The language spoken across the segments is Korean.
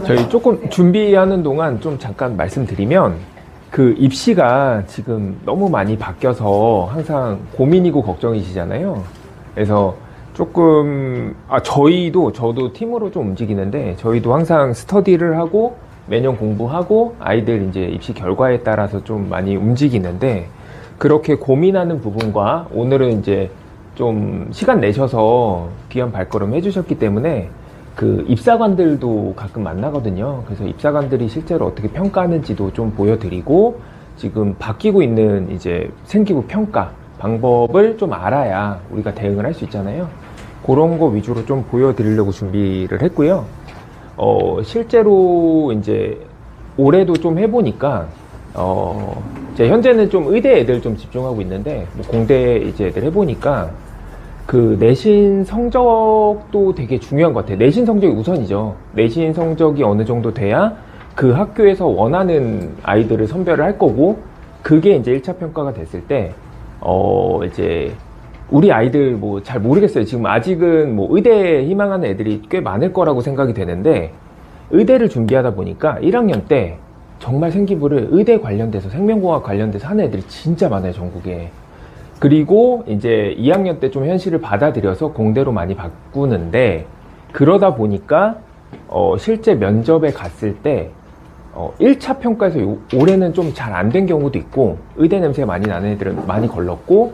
저희 조금 준비하는 동안 좀 잠깐 말씀드리면, 그 입시가 지금 너무 많이 바뀌어서 항상 고민이고 걱정이시잖아요. 그래서 조금, 저도 팀으로 좀 움직이는데, 저희도 항상 스터디를 하고, 매년 공부하고, 아이들 이제 입시 결과에 따라서 좀 많이 움직이는데, 그렇게 고민하는 부분과 오늘은 이제 좀 시간 내셔서 귀한 발걸음 해주셨기 때문에 그 입사관들도 가끔 만나거든요. 그래서 입사관들이 실제로 어떻게 평가하는지도 좀 보여드리고, 지금 바뀌고 있는 이제 생기부 평가 방법을 좀 알아야 우리가 대응을 할 수 있잖아요. 그런 거 위주로 좀 보여드리려고 준비를 했고요. 실제로 이제 올해도 좀 해보니까, 이제 현재는 좀 의대 애들 좀 집중하고 있는데, 뭐 공대 이제 애들 해보니까, 그 내신 성적도 되게 중요한 것 같아요. 내신 성적이 우선이죠. 내신 성적이 어느 정도 돼야 그 학교에서 원하는 아이들을 선별을 할 거고, 그게 이제 1차 평가가 됐을 때, 이제 우리 아이들 뭐 잘 모르겠어요. 지금 아직은 뭐 의대에 희망하는 애들이 꽤 많을 거라고 생각이 되는데, 의대를 준비하다 보니까 1학년 때 정말 생기부를 의대 관련돼서, 생명공학 관련돼서 하는 애들이 진짜 많아요, 전국에. 그리고 이제 2학년 때 좀 현실을 받아들여서 공대로 많이 바꾸는데, 그러다 보니까 실제 면접에 갔을 때 1차 평가에서 올해는 좀 잘 안 된 경우도 있고, 의대 냄새 많이 나는 애들은 많이 걸렀고,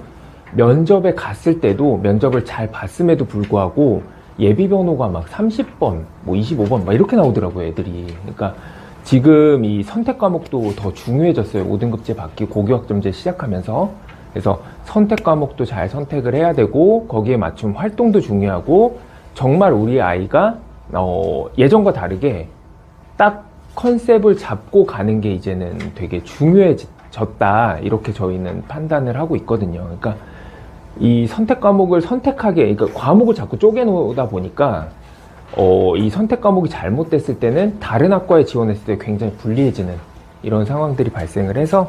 면접에 갔을 때도 면접을 잘 봤음에도 불구하고 예비 번호가 막 30번, 뭐 25번 막 이렇게 나오더라고요, 애들이. 그러니까 지금 이 선택 과목도 더 중요해졌어요. 5등급제 바뀌고 고교학점제 시작하면서. 그래서 선택 과목도 잘 선택을 해야 되고, 거기에 맞춤 활동도 중요하고, 정말 우리 아이가 예전과 다르게 딱 컨셉을 잡고 가는 게 이제는 되게 중요해졌다, 이렇게 저희는 판단을 하고 있거든요. 그러니까 이 선택 과목을 선택하게, 그러니까 과목을 자꾸 쪼개놓다 보니까 이 선택 과목이 잘못됐을 때는 다른 학과에 지원했을 때 굉장히 불리해지는 이런 상황들이 발생을 해서,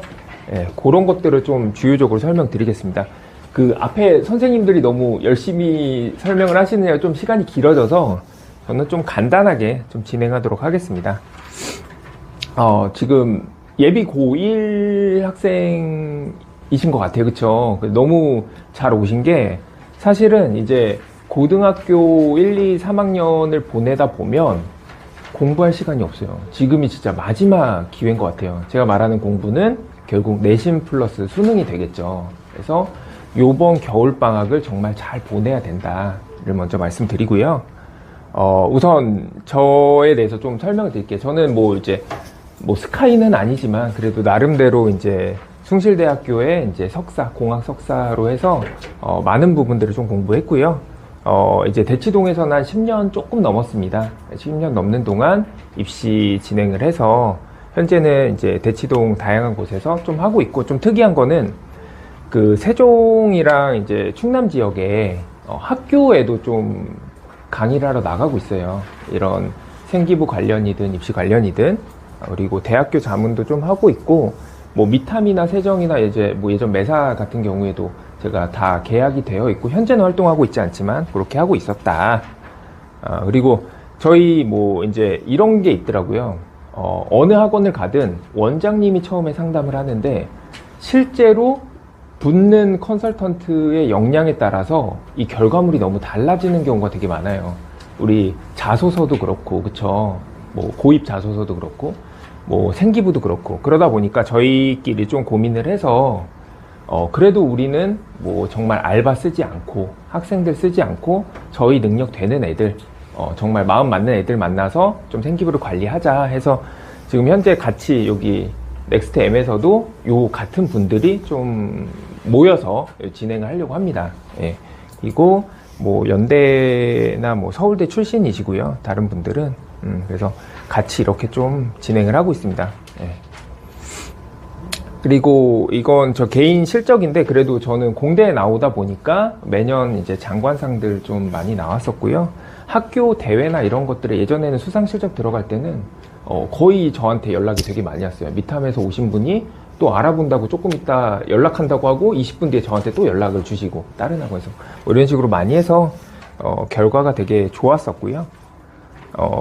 그런 것들을 좀 주요적으로 설명드리겠습니다. 그 앞에 선생님들이 너무 열심히 설명을 하시느라 좀 시간이 길어져서 저는 좀 간단하게 좀 진행하도록 하겠습니다. 지금 예비 고1 학생이신 것 같아요. 그쵸? 너무 잘 오신 게, 사실은 이제 고등학교 1, 2, 3학년을 보내다 보면 공부할 시간이 없어요. 지금이 진짜 마지막 기회인 것 같아요. 제가 말하는 공부는 결국 내신 플러스 수능이 되겠죠. 그래서 요번 겨울방학을 정말 잘 보내야 된다를 먼저 말씀드리고요. 우선 저에 대해서 좀 설명을 드릴게요. 저는 뭐 이제 뭐 스카이는 아니지만 그래도 나름대로 이제 숭실대학교에 이제 석사, 공학 석사로 해서 많은 부분들을 좀 공부했고요. 이제 대치동에서는 한 10년 조금 넘었습니다. 10년 넘는 동안 입시 진행을 해서 현재는 이제 대치동 다양한 곳에서 좀 하고 있고, 좀 특이한 거는 그 세종이랑 이제 충남 지역에 학교에도 좀 강의를 하러 나가고 있어요. 이런 생기부 관련이든 입시 관련이든. 그리고 대학교 자문도 좀 하고 있고, 뭐 미탐이나 세정이나 이제 뭐 예전 매사 같은 경우에도 제가 다 계약이 되어 있고, 현재는 활동하고 있지 않지만 그렇게 하고 있었다. 그리고 저희 뭐 이제 이런 게 있더라고요. 어느 학원을 가든 원장님이 처음에 상담을 하는데, 실제로 붙는 컨설턴트의 역량에 따라서 이 결과물이 너무 달라지는 경우가 되게 많아요. 우리 자소서도 그렇고, 그쵸? 뭐 고입 자소서도 그렇고, 뭐 생기부도 그렇고. 그러다 보니까 저희끼리 좀 고민을 해서 그래도 우리는 뭐 정말 알바 쓰지 않고, 학생들 쓰지 않고, 저희 능력 되는 애들, 정말 마음 맞는 애들 만나서 좀 생기부를 관리하자 해서, 지금 현재 같이 여기 넥스트 M에서도 요 같은 분들이 좀 모여서 진행을 하려고 합니다. 예. 그리고 뭐 연대나 뭐 서울대 출신이시고요. 다른 분들은. 그래서 같이 이렇게 좀 진행을 하고 있습니다. 예. 그리고 이건 저 개인 실적인데, 그래도 저는 공대에 나오다 보니까 매년 이제 장관상들 좀 많이 나왔었고요. 학교 대회나 이런 것들에 예전에는 수상 실적 들어갈 때는 거의 저한테 연락이 되게 많이 왔어요. 미탐에서 오신 분이 또 알아본다고 조금 있다 연락한다고 하고 20분 뒤에 저한테 또 연락을 주시고, 다른 학원에서 뭐 이런 식으로 많이 해서 결과가 되게 좋았었고요.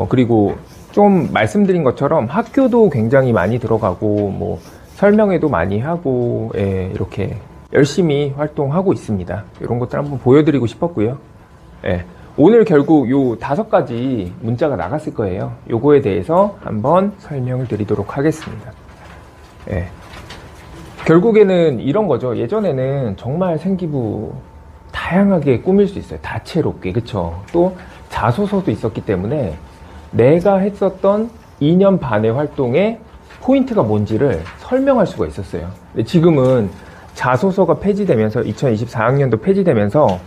그리고 좀 말씀드린 것처럼 학교도 굉장히 많이 들어가고 뭐 설명회도 많이 하고 예, 이렇게 열심히 활동하고 있습니다. 이런 것들 한번 보여드리고 싶었고요. 예, 오늘 결국 요 5가지 문자가 나갔을 거예요. 요거에 대해서 한번 설명을 드리도록 하겠습니다. 예, 결국에는 이런 거죠. 예전에는 정말 생기부 다양하게 꾸밀 수 있어요. 다채롭게. 그쵸? 또 자소서도 있었기 때문에 내가 했었던 2년 반의 활동의 포인트가 뭔지를 설명할 수가 있었어요. 근데 지금은 자소서가 폐지되면서 2024학년도 폐지되면서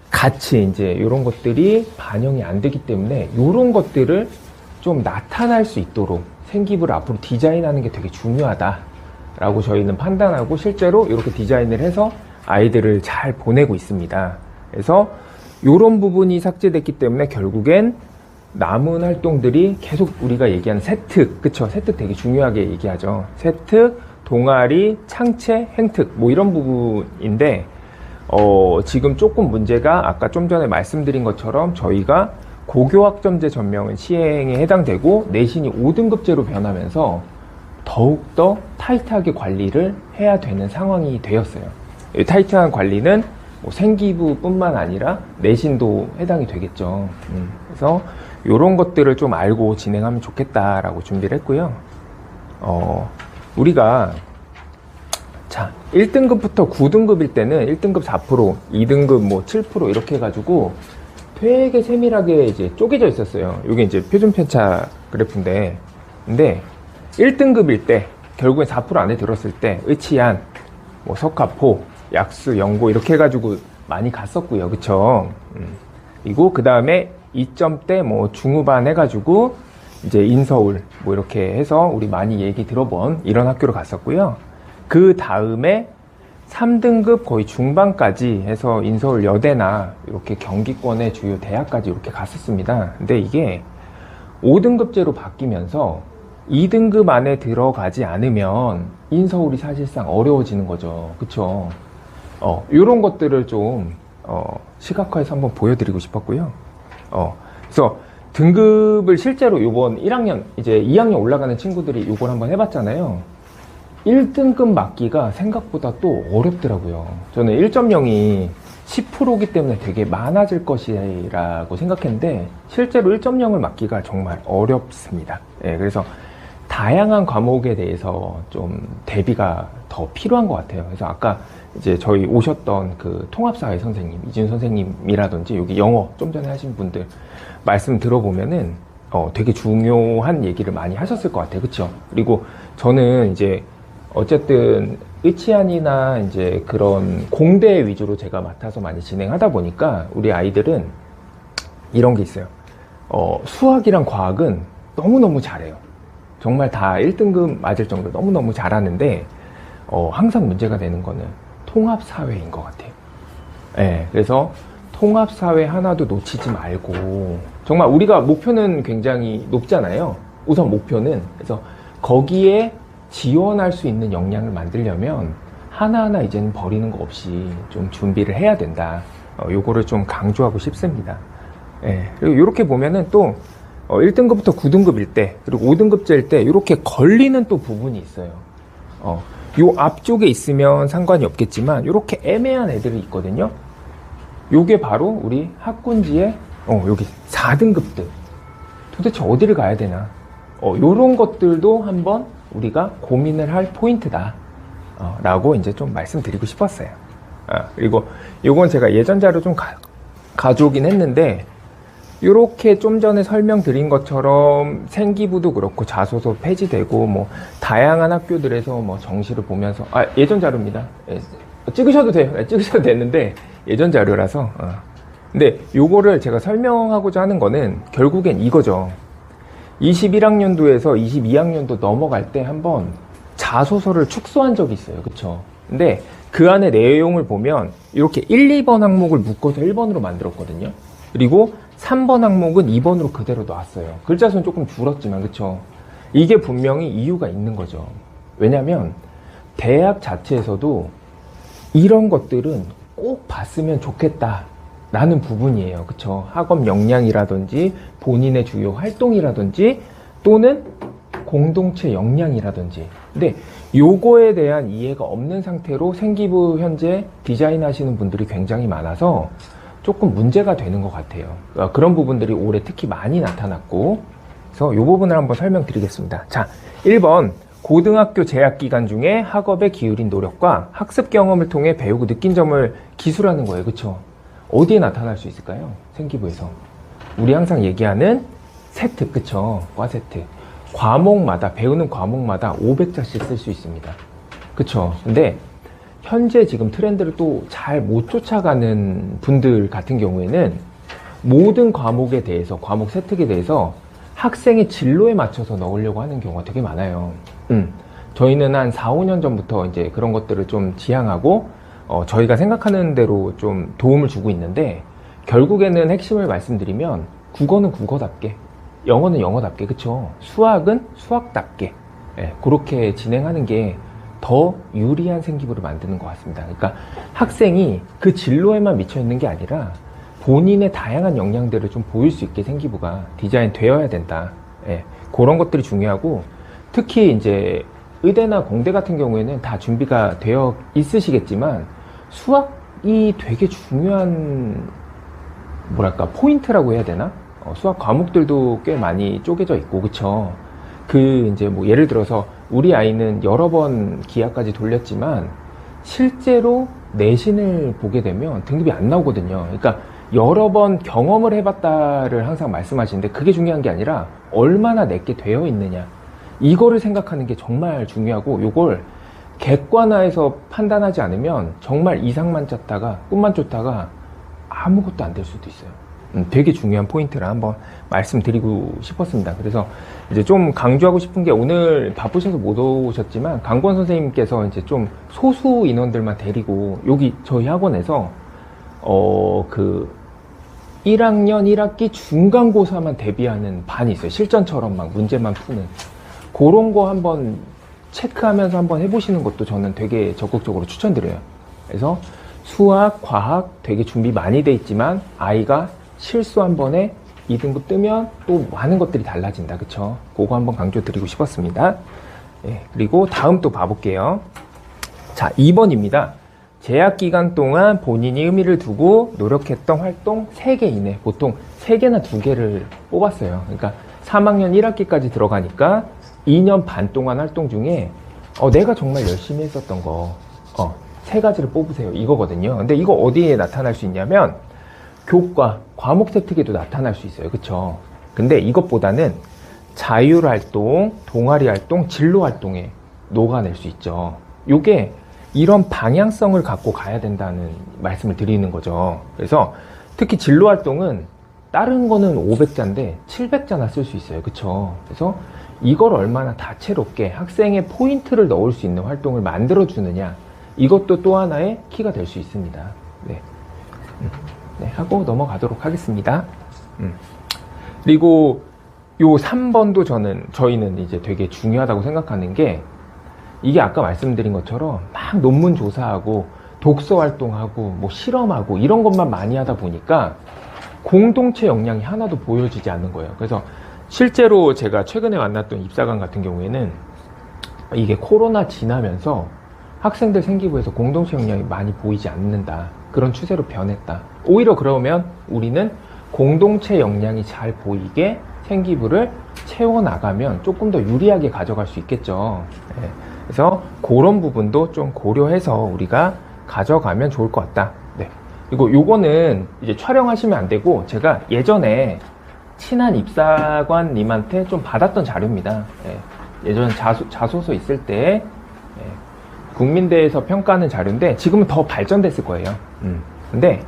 같이 이제 이런 것들이 반영이 안 되기 때문에 이런 것들을 좀 나타날 수 있도록 생기부를 앞으로 디자인하는 게 되게 중요하다라고 저희는 판단하고 실제로 이렇게 디자인을 해서 아이들을 잘 보내고 있습니다. 그래서 이런 부분이 삭제됐기 때문에 결국엔 남은 활동들이 계속 우리가 얘기하는 세특, 그쵸? 세특 되게 중요하게 얘기하죠. 세특, 동아리, 창체, 행특, 뭐 이런 부분인데, 지금 조금 문제가 아까 좀 전에 말씀드린 것처럼 저희가 고교학점제 전명은 시행에 해당되고 내신이 5등급제로 변하면서 더욱더 타이트하게 관리를 해야 되는 상황이 되었어요. 이 타이트한 관리는 뭐 생기부뿐만 아니라 내신도 해당이 되겠죠. 그래서 이런 것들을 좀 알고 진행하면 좋겠다라고 준비를 했고요. 우리가 자 1등급부터 9등급일 때는 1등급 4%, 2등급 뭐 7% 이렇게 해가지고 되게 세밀하게 이제 쪼개져 있었어요. 이게 이제 표준 편차 그래프인데, 근데 1등급일 때 결국엔 4% 안에 들었을 때 의치안, 뭐 석가포, 약수, 영고 이렇게 해가지고 많이 갔었고요. 그쵸? 그리고 그 다음에 2점대 뭐 중후반 해가지고 이제 인서울 뭐 이렇게 해서 우리 많이 얘기 들어본 이런 학교로 갔었고요. 그 다음에 3등급 거의 중반까지 해서 인서울 여대나 이렇게 경기권의 주요 대학까지 이렇게 갔었습니다. 근데 이게 5등급제로 바뀌면서 2등급 안에 들어가지 않으면 인서울이 사실상 어려워지는 거죠. 그쵸? 요런 것들을 좀 시각화해서 한번 보여드리고 싶었고요. 그래서 등급을 실제로 요번 1학년 이제 2학년 올라가는 친구들이 요걸 한번 해봤잖아요. 1등급 맞기가 생각보다 또 어렵더라고요. 저는 1.0이 10%이기 때문에 되게 많아질 것이라고 생각했는데 실제로 1.0을 맞기가 정말 어렵습니다. 예, 그래서 다양한 과목에 대해서 좀 대비가 더 필요한 것 같아요. 그래서 아까 이제 저희 오셨던 그 통합사회 선생님, 이준 선생님이라든지 여기 영어 좀 전에 하신 분들 말씀 들어보면은 되게 중요한 얘기를 많이 하셨을 것 같아요. 그쵸? 그리고 저는 이제 어쨌든 의치안이나 이제 그런 공대 위주로 제가 맡아서 많이 진행하다 보니까 우리 아이들은 이런 게 있어요. 수학이랑 과학은 너무너무 잘해요. 정말 다 1등급 맞을 정도로 너무너무 잘하는데 항상 문제가 되는 거는 통합사회인 것 같아요. 네, 그래서 통합사회 하나도 놓치지 말고 정말 우리가 목표는 굉장히 높잖아요. 우선 목표는 그래서 거기에 지원할 수 있는 역량을 만들려면 하나하나 이제는 버리는 거 없이 좀 준비를 해야 된다. 요거를 좀 강조하고 싶습니다. 예, 그리고 이렇게 보면은 또 1등급부터 9등급일 때 그리고 5등급제일 때 이렇게 걸리는 또 부분이 있어요. 요 앞쪽에 있으면 상관이 없겠지만 이렇게 애매한 애들이 있거든요. 요게 바로 우리 학군지의 여기 4등급들 도대체 어디를 가야 되나 요런 것들도 한번 우리가 고민을 할 포인트다 라고 이제 좀 말씀드리고 싶었어요. 그리고 요건 제가 예전 자료 좀 가져오긴 했는데 이렇게 좀 전에 설명드린 것처럼 생기부도 그렇고 자소서 폐지되고 뭐 다양한 학교들에서 뭐 정시를 보면서 예전 자료입니다. 찍으셔도 돼요. 찍으셔도 되는데 예전 자료라서 근데 요거를 제가 설명하고자 하는 거는 결국엔 이거죠. 21학년도에서 22학년도 넘어갈 때 한번 자소서를 축소한 적이 있어요. 그쵸? 근데 그 안에 내용을 보면 이렇게 1, 2번 항목을 묶어서 1번으로 만들었거든요. 그리고 3번 항목은 2번으로 그대로 놨어요. 글자 수는 조금 줄었지만, 그쵸? 이게 분명히 이유가 있는 거죠. 왜냐면 대학 자체에서도 이런 것들은 꼭 봤으면 좋겠다 라는 부분이에요. 그쵸? 학업 역량이라든지 본인의 주요 활동이라든지 또는 공동체 역량이라든지. 근데 요거에 대한 이해가 없는 상태로 생기부 현재 디자인 하시는 분들이 굉장히 많아서 조금 문제가 되는 것 같아요. 그런 부분들이 올해 특히 많이 나타났고, 그래서 이 부분을 한번 설명드리겠습니다. 자, 1번 고등학교 재학 기간 중에 학업에 기울인 노력과 학습 경험을 통해 배우고 느낀 점을 기술하는 거예요. 그쵸? 어디에 나타날 수 있을까요? 생기부에서. 우리 항상 얘기하는 세트, 그쵸? 과 세트. 과목마다, 배우는 과목마다 500자씩 쓸 수 있습니다. 그쵸? 근데 현재 지금 트렌드를 또 잘 못 쫓아가는 분들 같은 경우에는 모든 과목에 대해서, 과목 세특에 대해서 학생의 진로에 맞춰서 넣으려고 하는 경우가 되게 많아요. 저희는 한 4, 5년 전부터 이제 그런 것들을 좀 지향하고, 저희가 생각하는 대로 좀 도움을 주고 있는데, 결국에는 핵심을 말씀드리면, 국어는 국어답게, 영어는 영어답게, 그쵸? 수학은 수학답게, 예, 그렇게 진행하는 게 더 유리한 생기부를 만드는 것 같습니다. 그러니까 학생이 그 진로에만 미쳐 있는 게 아니라 본인의 다양한 역량들을 좀 보일 수 있게 생기부가 디자인 되어야 된다. 예, 그런 것들이 중요하고, 특히 이제 의대나 공대 같은 경우에는 다 준비가 되어 있으시겠지만 수학이 되게 중요한 뭐랄까 포인트라고 해야 되나? 수학 과목들도 꽤 많이 쪼개져 있고, 그쵸? 이제 뭐 예를 들어서 우리 아이는 여러 번 기하까지 돌렸지만 실제로 내신을 보게 되면 등급이 안 나오거든요. 그러니까 여러 번 경험을 해봤다를 항상 말씀하시는데 그게 중요한 게 아니라 얼마나 내게 되어 있느냐. 이거를 생각하는 게 정말 중요하고, 요걸 객관화해서 판단하지 않으면 정말 이상만 짰다가 꿈만 쫓다가 아무것도 안 될 수도 있어요. 되게 중요한 포인트를 한번 말씀드리고 싶었습니다. 그래서 이제 좀 강조하고 싶은 게, 오늘 바쁘셔서 못 오셨지만 강권 선생님께서 이제 좀 소수 인원들만 데리고 여기 저희 학원에서 1학년 1학기 중간고사만 대비하는 반이 있어요. 실전처럼 막 문제만 푸는 그런 거 한번 체크하면서 한번 해보시는 것도 저는 되게 적극적으로 추천드려요. 그래서 수학, 과학 되게 준비 많이 돼 있지만 아이가 실수 한 번에 2등급 뜨면 또 많은 것들이 달라진다. 그쵸? 그거 한번 강조드리고 싶었습니다. 예, 그리고 다음 또 봐볼게요. 자, 2번입니다. 재학 기간 동안 본인이 의미를 두고 노력했던 활동 3개 이내, 보통 3개나 2개를 뽑았어요. 그러니까 3학년 1학기까지 들어가니까 2년 반 동안 활동 중에 내가 정말 열심히 했었던 거 3가지를 뽑으세요. 이거거든요. 근데 이거 어디에 나타날 수 있냐면 교과, 과목 세특에도 나타날 수 있어요. 그쵸? 근데 이것보다는 자율활동, 동아리활동, 진로활동에 녹아낼 수 있죠. 요게 이런 방향성을 갖고 가야 된다는 말씀을 드리는 거죠. 그래서 특히 진로활동은 다른 거는 500자인데 700자나 쓸 수 있어요. 그쵸? 그래서 이걸 얼마나 다채롭게 학생의 포인트를 넣을 수 있는 활동을 만들어주느냐, 이것도 또 하나의 키가 될 수 있습니다. 네. 네, 하고 넘어가도록 하겠습니다. 그리고 요 3번도 저희는 이제 되게 중요하다고 생각하는 게, 이게 아까 말씀드린 것처럼 막 논문 조사하고 독서 활동하고 뭐 실험하고 이런 것만 많이 하다 보니까 공동체 역량이 하나도 보여지지 않는 거예요. 그래서 실제로 제가 최근에 만났던 입사관 같은 경우에는 이게 코로나 지나면서 학생들 생기부에서 공동체 역량이 많이 보이지 않는다. 그런 추세로 변했다. 오히려 그러면 우리는 공동체 역량이 잘 보이게 생기부를 채워나가면 조금 더 유리하게 가져갈 수 있겠죠. 네. 그래서 그런 부분도 좀 고려해서 우리가 가져가면 좋을 것 같다. 네. 그리고 요거는 이제 촬영하시면 안 되고, 제가 예전에 친한 입사관님한테 좀 받았던 자료입니다. 네. 예전 자소서 있을 때 국민대에서 평가하는 자료인데 지금은 더 발전됐을 거예요. 근데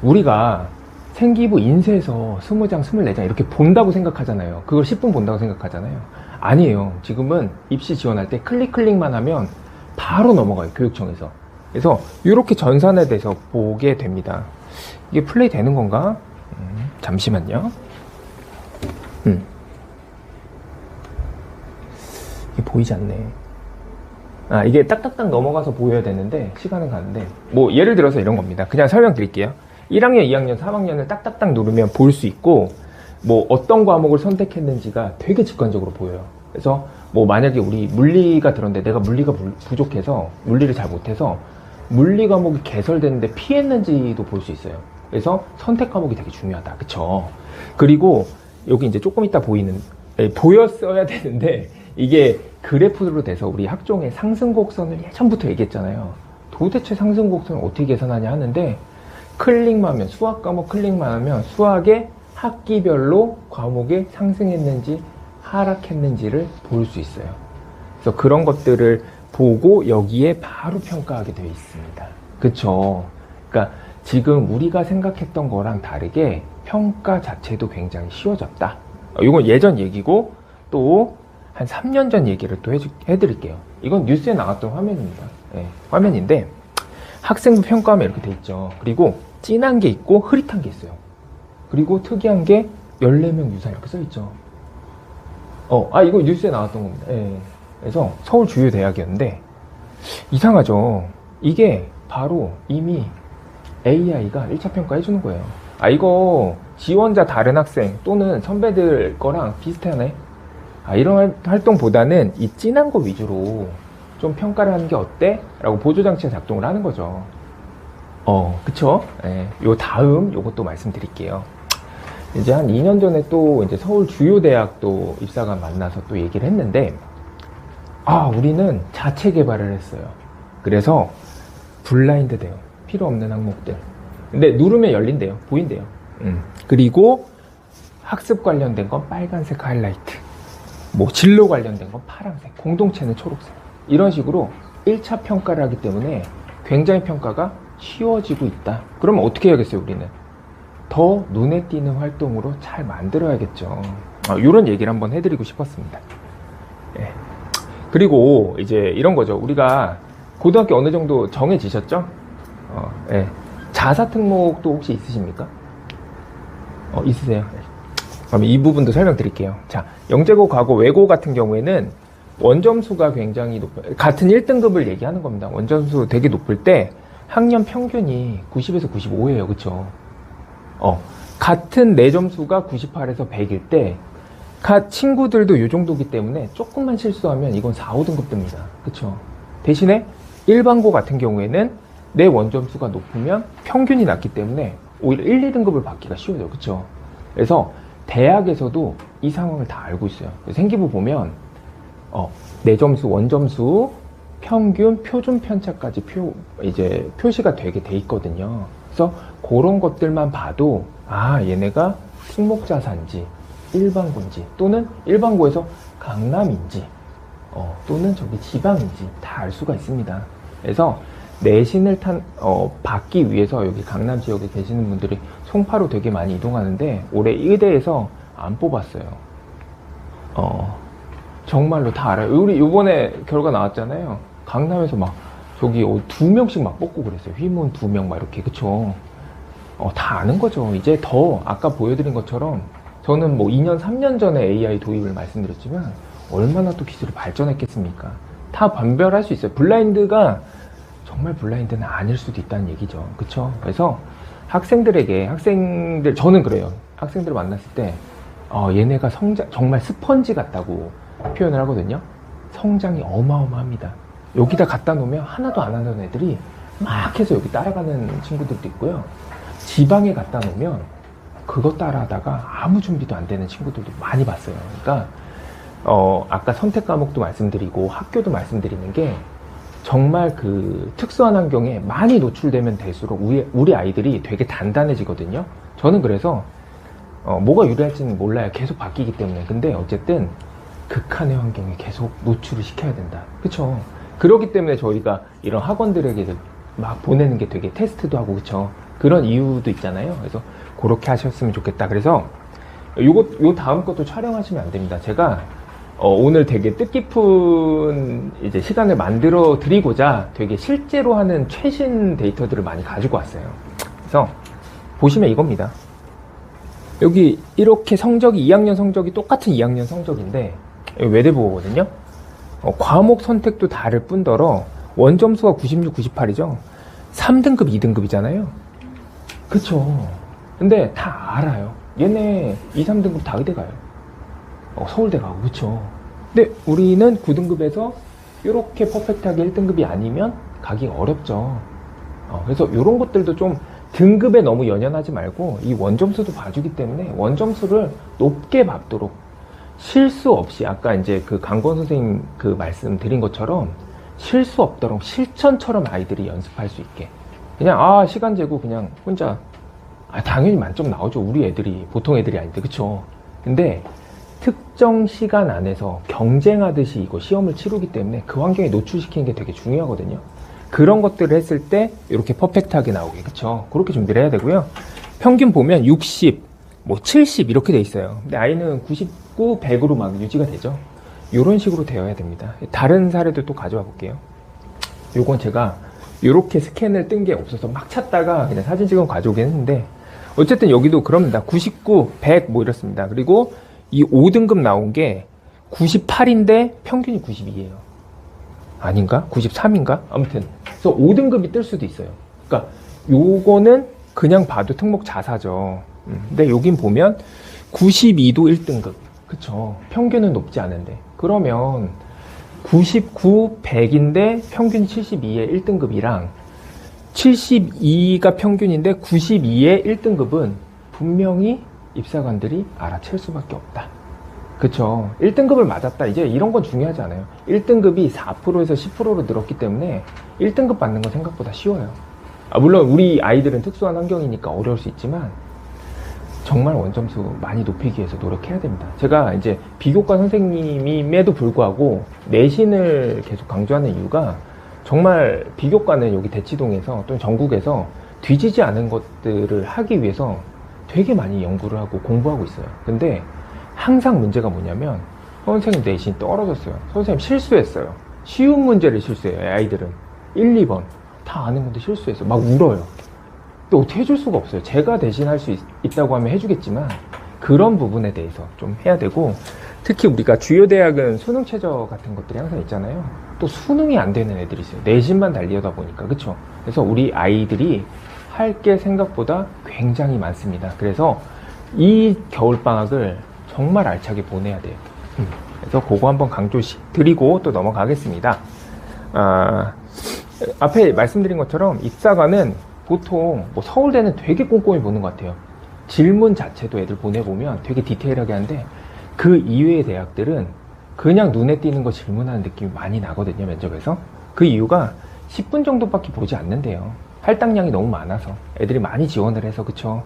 우리가 생기부 인쇄해서 20장, 24장 이렇게 본다고 생각하잖아요. 그걸 10분 본다고 생각하잖아요. 아니에요. 지금은 입시 지원할 때 클릭만 하면 바로 넘어가요. 교육청에서. 그래서 이렇게 전산에 대해서 보게 됩니다. 이게 플레이 되는 건가? 잠시만요. 이게 보이지 않네. 이게 딱딱딱 넘어가서 보여야 되는데 시간은 가는데, 뭐 예를 들어서 이런 겁니다. 그냥 설명드릴게요. 1학년, 2학년, 3학년을 딱딱딱 누르면 볼 수 있고, 뭐 어떤 과목을 선택했는지가 되게 직관적으로 보여요. 그래서 뭐 만약에 우리 물리가 들었는데 내가 물리가 부족해서 물리를 잘 못해서 물리 과목이 개설됐는데 피했는지도 볼 수 있어요. 그래서 선택 과목이 되게 중요하다. 그쵸? 그리고 여기 이제 조금 이따 보였어야 되는데 이게 그래프로 돼서 우리 학종의 상승곡선을 예전부터 얘기했잖아요. 도대체 상승곡선을 어떻게 계산하냐 하는데 클릭만 하면 수학 과목 클릭만 하면 수학의 학기별로 과목이 상승했는지 하락했는지를 볼 수 있어요. 그래서 그런 것들을 보고 여기에 바로 평가하게 되어 있습니다. 그쵸? 그러니까 지금 우리가 생각했던 거랑 다르게 평가 자체도 굉장히 쉬워졌다. 이건 예전 얘기고 또 한 3년 전 얘기를 또 해드릴게요. 이건 뉴스에 나왔던 화면입니다. 네, 화면인데 학생부 평가하면 이렇게 돼 있죠. 그리고 진한 게 있고 흐릿한 게 있어요. 그리고 특이한 게 14명 유사 이렇게 써 있죠. 이거 뉴스에 나왔던 겁니다. 예. 그래서 서울 주요 대학이었는데 이상하죠. 이게 바로 이미 AI가 1차 평가 해주는 거예요. 이거 지원자 다른 학생 또는 선배들 거랑 비슷하네. 이런 활동보다는 이 진한 거 위주로 좀 평가를 하는 게 어때? 라고 보조장치가 작동을 하는 거죠. 그쵸? 예. 요 다음 요것도 말씀드릴게요. 이제 한 2년 전에 또 이제 서울 주요 대학도 입사관 만나서 또 얘기를 했는데, 우리는 자체 개발을 했어요. 그래서 블라인드 돼요. 필요 없는 항목들. 근데 누르면 열린대요. 보인대요. 그리고 학습 관련된 건 빨간색 하이라이트. 뭐 진로 관련된 건 파란색, 공동체는 초록색. 이런 식으로 1차 평가를 하기 때문에 굉장히 평가가 쉬워지고 있다. 그러면 어떻게 해야겠어요, 우리는? 더 눈에 띄는 활동으로 잘 만들어야겠죠. 이런 얘기를 한번 해드리고 싶었습니다. 예. 그리고 이제 이런 거죠. 우리가 고등학교 어느 정도 정해지셨죠? 예. 자사 특목도 혹시 있으십니까? 있으세요? 그럼 이 부분도 설명드릴게요. 자, 영재고, 과고, 외고 같은 경우에는 원점수가 굉장히 높아요. 같은 1등급을 얘기하는 겁니다. 원점수 되게 높을 때 학년 평균이 90에서 95예요. 그쵸? 같은 내 점수가 98에서 100일 때, 친구들도 이 정도기 때문에 조금만 실수하면 이건 4, 5등급 듭니다. 그쵸? 대신에 일반고 같은 경우에는 내 원점수가 높으면 평균이 낮기 때문에 오히려 1, 2등급을 받기가 쉬워요. 그쵸? 그래서 대학에서도 이 상황을 다 알고 있어요. 생기부 보면, 내 점수, 원점수, 평균, 표준 편차까지 표시가 되게 돼 있거든요. 그래서 그런 것들만 봐도 얘네가 특목자사인지 일반고인지 또는 일반고에서 강남인지 또는 저기 지방인지 다 알 수가 있습니다. 그래서 내신을 받기 위해서 여기 강남 지역에 계시는 분들이 송파로 되게 많이 이동하는데 올해 의대에서 안 뽑았어요. 정말로 다 알아요. 우리 요번에 결과 나왔잖아요. 강남에서 막 저기 2명씩 막 뽑고 그랬어요. 휘문 2명 막 이렇게. 그쵸? 다 아는 거죠. 이제 더 아까 보여드린 것처럼 저는 뭐 2년, 3년 전에 AI 도입을 말씀드렸지만 얼마나 또 기술이 발전했겠습니까? 다 분별할 수 있어요. 블라인드가 정말 블라인드는 아닐 수도 있다는 얘기죠. 그쵸? 그래서 저는 그래요. 학생들을 만났을 때 얘네가 정말 스펀지 같다고 표현을 하거든요. 성장이 어마어마합니다. 여기다 갖다 놓으면 하나도 안 하는 애들이 막 해서 여기 따라가는 친구들도 있고요. 지방에 갖다 놓으면 그거 따라하다가 아무 준비도 안 되는 친구들도 많이 봤어요. 그러니까 아까 선택 과목도 말씀드리고 학교도 말씀드리는 게 정말 그 특수한 환경에 많이 노출되면 될수록 우리 아이들이 되게 단단해지거든요. 저는 그래서 뭐가 유리할지는 몰라요. 계속 바뀌기 때문에. 근데 어쨌든 극한의 환경에 계속 노출을 시켜야 된다. 그쵸? 그렇기 때문에 저희가 이런 학원들에게 막 보내는 게 되게 테스트도 하고, 그쵸? 그런 이유도 있잖아요. 그래서 그렇게 하셨으면 좋겠다. 그래서 요 다음 것도 촬영하시면 안 됩니다. 제가 오늘 되게 뜻깊은 이제 시간을 만들어 드리고자 되게 실제로 하는 최신 데이터들을 많이 가지고 왔어요. 그래서 보시면 이겁니다. 여기 이렇게 성적이 2학년 성적이 똑같은 2학년 성적인데 여기 외대부호거든요. 과목 선택도 다를 뿐더러 원점수가 96, 98이죠. 3등급, 2등급이잖아요. 그쵸. 근데 다 알아요. 얘네 2, 3등급 다 의대 가요. 서울대 가고, 그쵸. 근데 우리는 9등급에서 이렇게 퍼펙트하게 1등급이 아니면 가기 어렵죠. 그래서 이런 것들도 좀 등급에 너무 연연하지 말고 이 원점수도 봐주기 때문에 원점수를 높게 밟도록 실수 없이 아까 이제 그 강권 선생님 그 말씀드린 것처럼 실수 없도록 실천처럼 아이들이 연습할 수 있게 그냥 시간 재고 그냥 혼자 당연히 만점 나오죠. 우리 애들이 보통 애들이 아닌데 그쵸. 근데 특정 시간 안에서 경쟁하듯이 이거 시험을 치르기 때문에 그 환경에 노출시키는 게 되게 중요하거든요. 그런 것들을 했을 때 이렇게 퍼펙트하게 나오게 그쵸. 그렇게 준비를 해야 되고요. 평균 보면 60, 뭐 70 이렇게 돼 있어요. 근데 아이는 99, 100으로 막 유지가 되죠. 이런 식으로 되어야 됩니다. 다른 사례들 또 가져와 볼게요. 요건 제가 이렇게 스캔을 뜬 게 없어서 막 찾다가 그냥 사진 찍어 가져오긴 했는데 어쨌든 여기도 그럽니다. 99, 100 뭐 이렇습니다. 그리고 이 5등급 나온 게 98인데 평균이 92예요. 아닌가? 93인가? 아무튼 그래서 5등급이 뜰 수도 있어요. 그러니까 요거는 그냥 봐도 특목 자사죠. 근데 여긴 보면 92도 1등급. 그쵸. 평균은 높지 않은데. 그러면 99, 100인데 평균이 72의 1등급이랑 72가 평균인데 92의 1등급은 분명히 입사관들이 알아챌 수밖에 없다. 그쵸. 1등급을 맞았다. 이제 이런 건 중요하지 않아요. 1등급이 4%에서 10%로 늘었기 때문에 1등급 받는 건 생각보다 쉬워요. 물론 우리 아이들은 특수한 환경이니까 어려울 수 있지만 정말 원점수 많이 높이기 위해서 노력해야 됩니다. 제가 이제 비교과 선생님임에도 불구하고 내신을 계속 강조하는 이유가 정말 비교과는 여기 대치동에서 또는 전국에서 뒤지지 않은 것들을 하기 위해서 되게 많이 연구를 하고 공부하고 있어요. 근데 항상 문제가 뭐냐면 선생님 내신 떨어졌어요. 선생님 실수했어요. 쉬운 문제를 실수해요. 아이들은 1, 2번 다 아는 건데 실수해서 막 울어요. 또 어떻게 해줄 수가 없어요. 제가 대신 할 수 있다고 하면 해주겠지만 그런 부분에 대해서 좀 해야 되고 특히 우리가 주요 대학은 수능 최저 같은 것들이 항상 있잖아요. 또 수능이 안 되는 애들이 있어요. 내신만 달리다 보니까 그쵸. 그래서 우리 아이들이 할 게 생각보다 굉장히 많습니다. 그래서 이 겨울방학을 정말 알차게 보내야 돼요. 그래서 그거 한번 강조 드리고 또 넘어가겠습니다. 앞에 말씀드린 것처럼 입사관은 보통 뭐 서울대는 되게 꼼꼼히 보는 것 같아요. 질문 자체도 애들 보내보면 되게 디테일하게 하는데 그 이외의 대학들은 그냥 눈에 띄는 거 질문하는 느낌이 많이 나거든요. 면접에서. 그 이유가 10분 정도밖에 보지 않는데요. 할당량이 너무 많아서 애들이 많이 지원을 해서 그쵸.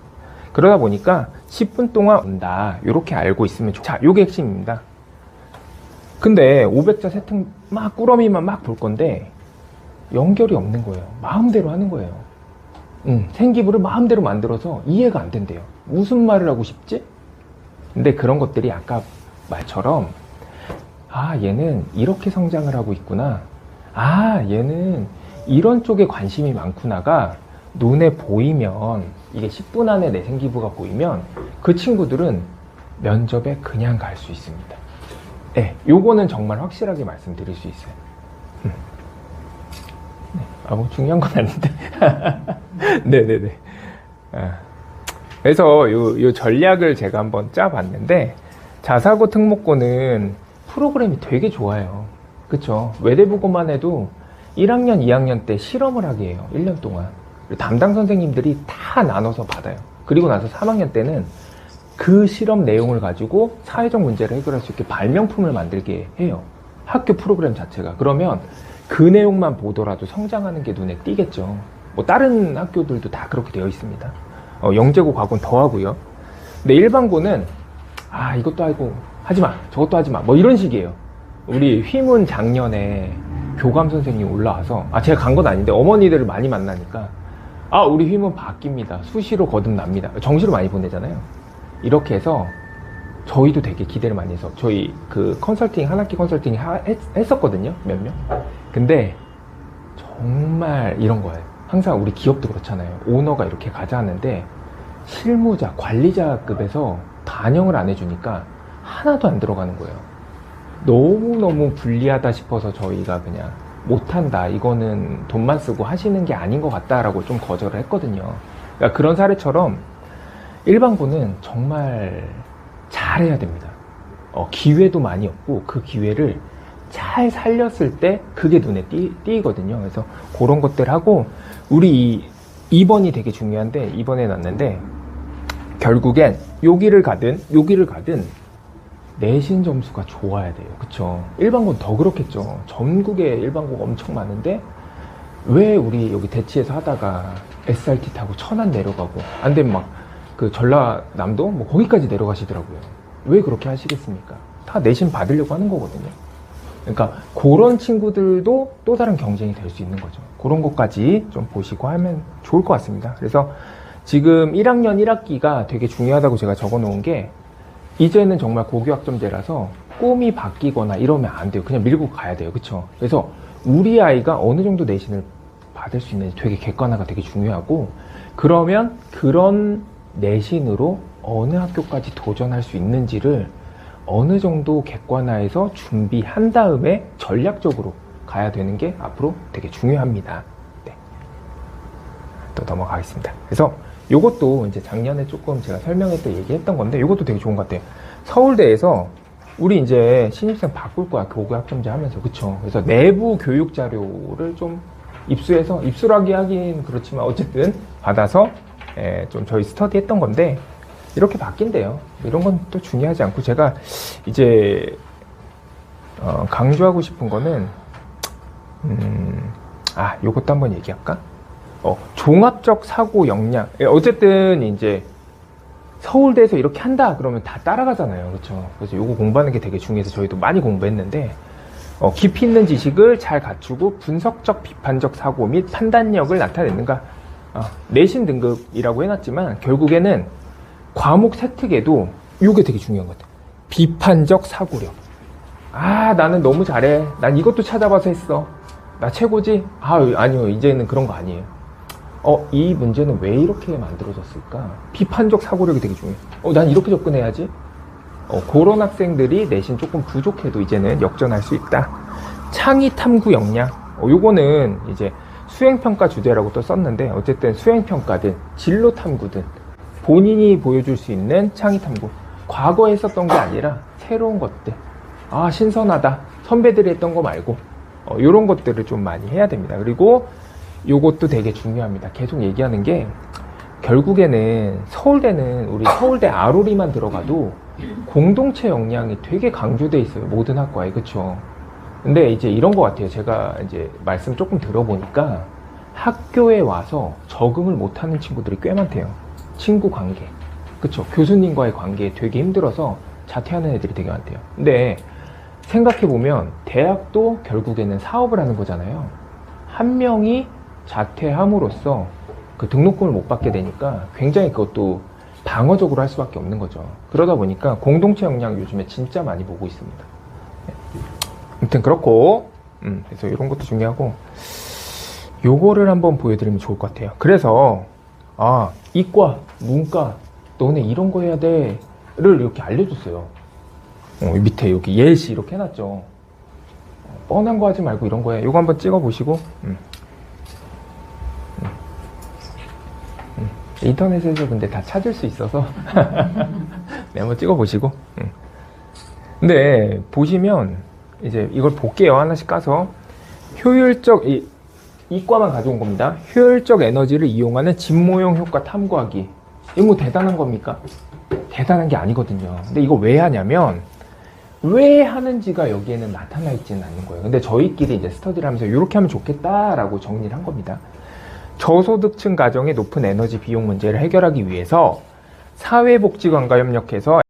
그러다 보니까 10분 동안 온다 이렇게 알고 있으면 자 요게 핵심입니다. 근데 500자 세팅 막 꾸러미만 막 볼 건데 연결이 없는 거예요. 마음대로 하는 거예요. 생기부를 마음대로 만들어서 이해가 안 된대요. 무슨 말을 하고 싶지? 근데 그런 것들이 아까 말처럼 얘는 이렇게 성장을 하고 있구나. 얘는 이런 쪽에 관심이 많구나가 눈에 보이면 이게 10분 안에 내 생기부가 보이면 그 친구들은 면접에 그냥 갈 수 있습니다. 네, 요거는 정말 확실하게 말씀드릴 수 있어요. 뭐 중요한 건 아닌데. 네네네. 그래서 요 전략을 제가 한번 짜봤는데 자사고 특목고는 프로그램이 되게 좋아요. 그쵸? 외대부고만 해도 1학년, 2학년 때 실험을 하게 해요. 1년 동안. 담당 선생님들이 다 나눠서 받아요. 그리고 나서 3학년 때는 그 실험 내용을 가지고 사회적 문제를 해결할 수 있게 발명품을 만들게 해요. 학교 프로그램 자체가. 그러면 그 내용만 보더라도 성장하는 게 눈에 띄겠죠. 뭐 다른 학교들도 다 그렇게 되어 있습니다. 영재고 과고는 더 하고요. 근데 일반고는 이것도 하고 하지마 저것도 하지마 뭐 이런 식이에요. 우리 휘문 작년에 교감 선생님 올라와서 제가 간 건 아닌데 어머니들을 많이 만나니까 우리 휘문 바뀝니다. 수시로 거듭납니다. 정시로 많이 보내잖아요. 이렇게 해서 저희도 되게 기대를 많이 해서 저희 그 컨설팅 한 학기 컨설팅 했었거든요. 몇 명. 근데 정말 이런 거예요. 항상 우리 기업도 그렇잖아요. 오너가 이렇게 가자 하는데 실무자, 관리자급에서 반영을 안 해주니까 하나도 안 들어가는 거예요. 너무너무 불리하다 싶어서 저희가 그냥 못한다. 이거는 돈만 쓰고 하시는 게 아닌 것 같다라고 좀 거절을 했거든요. 그러니까 그런 사례처럼 일반고는 정말 잘해야 됩니다. 기회도 많이 없고 그 기회를 잘 살렸을 때 그게 눈에 띄거든요. 그래서 그런 것들 하고 우리 2번이 되게 중요한데 2번에 놨는데 결국엔 여기를 가든 내신 점수가 좋아야 돼요. 그쵸? 일반고는 더 그렇겠죠. 전국에 일반고가 엄청 많은데 왜 우리 여기 대치에서 하다가 SRT 타고 천안 내려가고 안 되면 막 그 전라남도 뭐 거기까지 내려가시더라고요. 왜 그렇게 하시겠습니까? 다 내신 받으려고 하는 거거든요. 그러니까 그런 친구들도 또 다른 경쟁이 될 수 있는 거죠. 그런 것까지 좀 보시고 하면 좋을 것 같습니다. 그래서 지금 1학년 1학기가 되게 중요하다고 제가 적어 놓은 게 이제는 정말 고교학점제라서 꿈이 바뀌거나 이러면 안 돼요. 그냥 밀고 가야 돼요. 그쵸? 그래서 우리 아이가 어느 정도 내신을 받을 수 있는지 되게 객관화가 되게 중요하고 그러면 그런 내신으로 어느 학교까지 도전할 수 있는지를 어느 정도 객관화해서 준비한 다음에 전략적으로 가야 되는 게 앞으로 되게 중요합니다. 네. 또 넘어가겠습니다. 그래서 요것도 이제 작년에 조금 제가 설명했던 얘기했던 건데 요것도 되게 좋은 것 같아요. 서울대에서 우리 이제 신입생 바꿀 거야. 고교학점제 하면서. 그쵸? 그래서 내부 교육 자료를 좀 입수해서 입수하게 하긴 그렇지만 어쨌든 받아서 좀 저희 스터디 했던 건데 이렇게 바뀐대요. 이런 건 또 중요하지 않고 제가 이제 강조하고 싶은 거는 요것도 한번 얘기할까? 종합적 사고 역량. 어쨌든 이제 서울대에서 이렇게 한다 그러면 다 따라가잖아요. 그렇죠? 그래서 요거 공부하는 게 되게 중요해서 저희도 많이 공부했는데 깊이 있는 지식을 잘 갖추고 분석적 비판적 사고 및 판단력을 나타내는가. 내신 등급이라고 해놨지만 결국에는 과목 세특에도 이게 되게 중요한 것 같아요. 비판적 사고력. 나는 너무 잘해. 난 이것도 찾아봐서 했어. 나 최고지? 아니요. 이제는 그런 거 아니에요. 이 문제는 왜 이렇게 만들어졌을까? 비판적 사고력이 되게 중요해요. 난 이렇게 접근해야지. 그런 학생들이 내신 조금 부족해도 이제는 역전할 수 있다. 창의 탐구 역량. 요거는 이제 수행평가 주제라고 또 썼는데 어쨌든 수행평가든 진로 탐구든 본인이 보여줄 수 있는 창의 탐구. 과거에 했었던 게 아니라 새로운 것들. 신선하다. 선배들이 했던 거 말고 요런 것들을 좀 많이 해야 됩니다. 그리고 요것도 되게 중요합니다. 계속 얘기하는 게 결국에는 서울대는 우리 서울대 아로리만 들어가도 공동체 역량이 되게 강조돼 있어요. 모든 학과에. 그쵸? 근데 이제 이런 것 같아요. 제가 이제 말씀 조금 들어보니까 학교에 와서 적응을 못하는 친구들이 꽤 많대요. 친구 관계. 그쵸? 교수님과의 관계에 되게 힘들어서 자퇴하는 애들이 되게 많대요. 근데 생각해보면 대학도 결국에는 사업을 하는 거잖아요. 한 명이 자퇴함으로써 그 등록금을 못 받게 되니까 굉장히 그것도 방어적으로 할 수밖에 없는 거죠. 그러다 보니까 공동체 역량 요즘에 진짜 많이 보고 있습니다. 아무튼 그렇고 그래서 이런 것도 중요하고 요거를 한번 보여드리면 좋을 것 같아요. 그래서 이과, 문과 너네 이런 거 해야 돼를 이렇게 알려줬어요. 밑에 여기 예시 이렇게 해놨죠. 뻔한 거 하지 말고 이런 거 해. 요거 한번 찍어보시고 인터넷에서 근데 다 찾을 수 있어서 네, 한번 찍어보시고 근데 보시면 이제 이걸 볼게요. 하나씩 까서 효율적 이과만 가져온 겁니다. 효율적 에너지를 이용하는 진모형 효과 탐구하기. 이거 뭐 대단한 겁니까? 대단한 게 아니거든요. 근데 이거 왜 하냐면 왜 하는지가 여기에는 나타나 있지는 않는 거예요. 근데 저희끼리 이제 스터디를 하면서 이렇게 하면 좋겠다라고 정리를 한 겁니다. 저소득층 가정의 높은 에너지 비용 문제를 해결하기 위해서 사회복지관과 협력해서